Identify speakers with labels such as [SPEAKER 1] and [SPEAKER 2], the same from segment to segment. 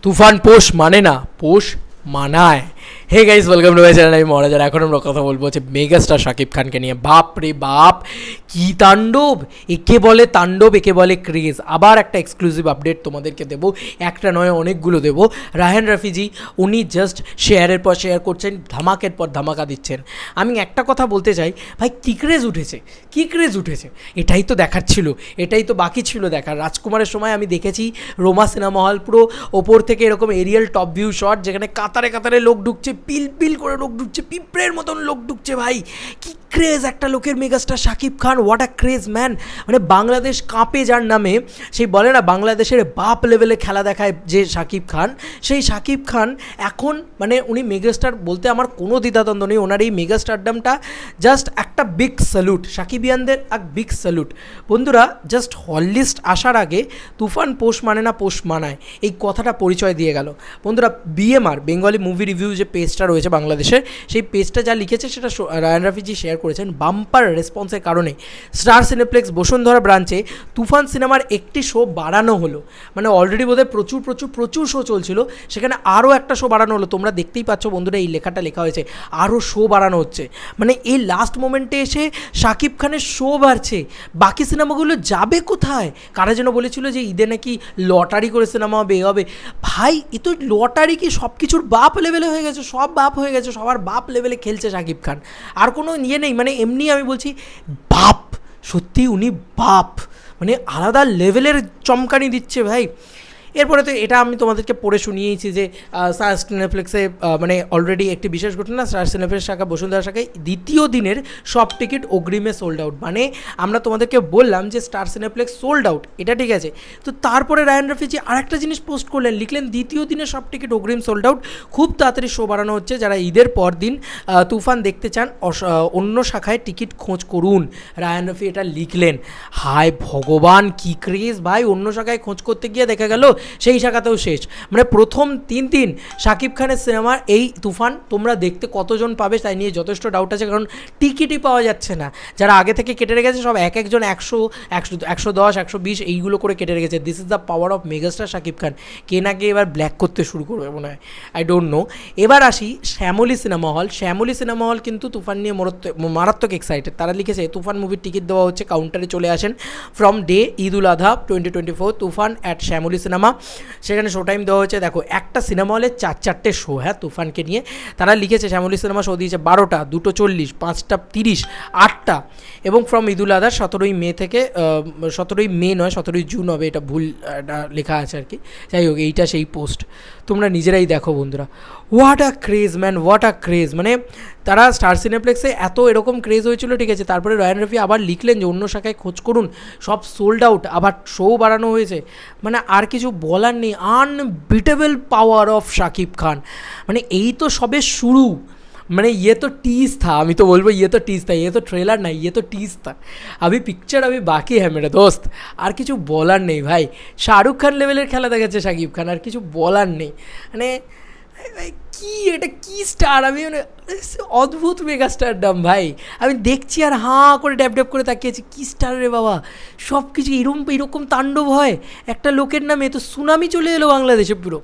[SPEAKER 1] তুফান পোষ মানে না, পোষ মানায়। Hey guys, welcome to my channel. আমি মহারাজার। এখন আমরা কথা বলবো হচ্ছে মেগাস্টার শাকিব খানকে নিয়ে। বাপ রে বাপ, কি তাণ্ডব! একে বলে তাণ্ডব, একে বলে ক্রেজ। আবার একটা এক্সক্লুসিভ আপডেট তোমাদেরকে দেবো, একটা নয় অনেকগুলো দেবো। রায়হান রাফিজি উনি জাস্ট শেয়ারের পর শেয়ার করছেন, ধামাকের পর ধামাকা দিচ্ছেন। আমি একটা কথা বলতে চাই ভাই, কী ক্রেজ উঠেছে, কী ক্রেজ উঠেছে! এটাই তো দেখার ছিল, এটাই তো বাকি ছিল দেখার। রাজকুমারের সময় আমি দেখেছি রোমা সিনেমা হল পুরো ওপর থেকে এরকম এরিয়াল টপ ভিউ শট, যেখানে কাতারে কাতারে লোক ঢুকছে, পিল পিল করে লোক ঢুকছে, পিঁপড়ের মতন লোক ঢুকছে। ভাই কি ক্রেজ একটা লোকের, megastar Shakib Khan, what a craze man! মানে বাংলাদেশ কাঁপে যার নামে, সেই বলে না বাংলাদেশের বাপ লেভেলে খেলা দেখায় যে শাকিব খান, সেই শাকিব খান এখন মানে উনি মেগাস্টার বলতে আমার কোনো দ্বিধাদ্বন্দ্ব নেই। ওনার এই মেগাস্টারডামটা জাস্ট একটা বিগ স্যালুট, শাকিবিয়ানদের এক বিগ স্যালুট। বন্ধুরা, জাস্ট হল লিস্ট আসার আগে তুফান পোষ মানে না পোষ মানায়, এই কথাটা পরিচয় দিয়ে গেল। বন্ধুরা, বিএমআর বেঙ্গলি মুভি রিভিউ যে পেজটা রয়েছে বাংলাদেশের, সেই পেজটা যা লিখেছে সেটা রায়হান রাফিজি শেয়ার করেছেন। বাম্পার রেসপন্সের কারণে স্টার সিনেপ্লেক্স বসুন্ধরা ব্রাঞ্চে তুফান সিনেমার একটি শো বাড়ানো হলো। মানে অলরেডি বোধহয় প্রচুর শো চলছিল, সেখানে আরও একটা শো বাড়ানো হলো। তোমরা দেখতেই পাচ্ছ বন্ধুরা, এই লেখাটা লেখা হয়েছে, আরও শো বাড়ানো হচ্ছে। মানে এই লাস্ট মোমেন্টে এসে শাকিব খানের শো বাড়ছে, বাকি সিনেমাগুলো যাবে কোথায়? কারা যেন বলেছিল যে ঈদে নাকি লটারি করে সিনেমা হবে, এ হবে। ভাই এ তো লটারি কি সব কিছুর বাপ লেভেলে হয়ে গেছে, সব বাপ হয়ে গেছে, সবার বাপ লেভেলে খেলছে শাকিব খান। আর কোনো ইয়ে নেই, মানে এমনি আমি বলছি বাপ, সত্যি উনি বাপ, মানে আলাদা লেভেলের চমকানি দিচ্ছে ভাই। এরপরে তো এটা আমি তোমাদেরকে পড়ে শুনিয়েছি যে স্টার সিনেপ্লেক্সে মানে অলরেডি একটি বিশেষ ঘটনা, স্টার সিনেপ্লেক্স শাখা বসুন্ধরা শাখায় দ্বিতীয় দিনের সব টিকিট অগ্রিমে সোল্ড আউট। মানে আমরা তোমাদেরকে বললাম যে স্টার সিনেপ্লেক্স সোল্ড আউট, এটা ঠিক আছে। তো তারপরে রায়হান রাফিজি আরেকটা জিনিস পোস্ট করলেন, লিখলেন দ্বিতীয় দিনের সব টিকিট অগ্রিম সোল্ড আউট, খুব তাড়াতাড়ি শো বাড়ানো হচ্ছে। যারা ঈদের পর দিন তুফান দেখতে চান অন্য শাখায় টিকিট খোঁজ করুন। রায়হান রাফি এটা লিখলেন। হায় ভগবান, কী ক্রেজ ভাই! অন্য শাখায় খোঁজ করতে গিয়ে দেখা গেল সেই শাখাতেও শেষ। মানে প্রথম 3 দিন শাকিব খানের সিনেমার এই তুফান তোমরা দেখতে কতজন পাবে তাই নিয়ে যথেষ্ট ডাউট আছে, কারণ টিকিটই পাওয়া যাচ্ছে না। যারা আগে থেকে কেটে রেখেছে সব একজন 100, 110, 120 এইগুলো করে কেটে রেখেছে। This is the power of megastar Shakib Khan. কে না কে এবার ব্ল্যাক করতে শুরু করবে মনে হয়, আই ডোন্ট নো। এবার আসি Shyamoli cinema hall. Shyamoli cinema hall কিন্তু তুফান নিয়ে মারাত্মক এক্সাইটেড। তারা লিখেছে তুফান মুভির টিকিট দেওয়া হচ্ছে, কাউন্টারে চলে আসেন ফ্রম ডে ঈদ উল আধা 2024 তুফান অ্যাট শ্যামলী সিনেমা। সেখানে শো টাইম দেওয়া হচ্ছে, দেখো একটা সিনেমা হলে 4-4টে শো, হ্যাঁ, তুফানকে নিয়ে। তারা লিখেছে শ্যামলী সিনেমা শো দিয়েছে 12টা, 2:40, 5:30, 8টা, এবং ফ্রম ঈদ উল আধা 17ই মে থেকে 17ই মে নয় 17ই জুন হবে, এটা ভুল লেখা আছে আর কি। যাই হোক, এইটা সেই পোস্ট, তোমরা নিজেরাই দেখো বন্ধুরা। What a craze man, what a craze! মানে তারা স্টার সিনেপ্লেক্সে এত এরকম ক্রেজ হয়েছিল, ঠিক আছে। তারপরে রায়হান রাফি আবার লিখলেন যে অন্য শাখায় খোঁজ করুন, সব সোল্ড আউট, আবার শো বাড়ানো হয়েছে। মানে আর কিছু বলার নেই, unbeatable power of Shakib Khan. মানে এই তো সবে শুরু, মানে ये तो टीज था, আমি তো বলবো ये तो टीज था, ये तो ट्रेलर नहीं, ये तो टीज था, अभी पिक्चर अभी बाकी है मेरे दोस्त। আর কিছু বলার নেই ভাই, শাহরুখ খান লেভেলের খেলা দেখাচ্ছে শাকিব খান, আর কিছু বলার নেই। মানে কি এটা, কি স্টার! আমি মানে অদ্ভুত মেগা স্টারডাম ভাই। আমি দেখছি আর হাঁ করে ড্যাপ ড্যাপ করে তাকিয়েছি, কি স্টার রে বাবা! সব কিছু এরকম তাণ্ডব হয় একটা লোকের নামে, তো সুনামি চলে এলো বাংলাদেশে পুরো।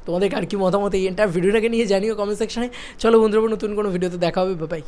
[SPEAKER 1] তোমাদের আর কি মতামত এই এন্টার ভিডিওটাকে নিয়ে জানিও কমেন্ট সেকশনে। চলো বন্ধুরা, নতুন কোনো ভিডিওতে দেখা হবে, বাই।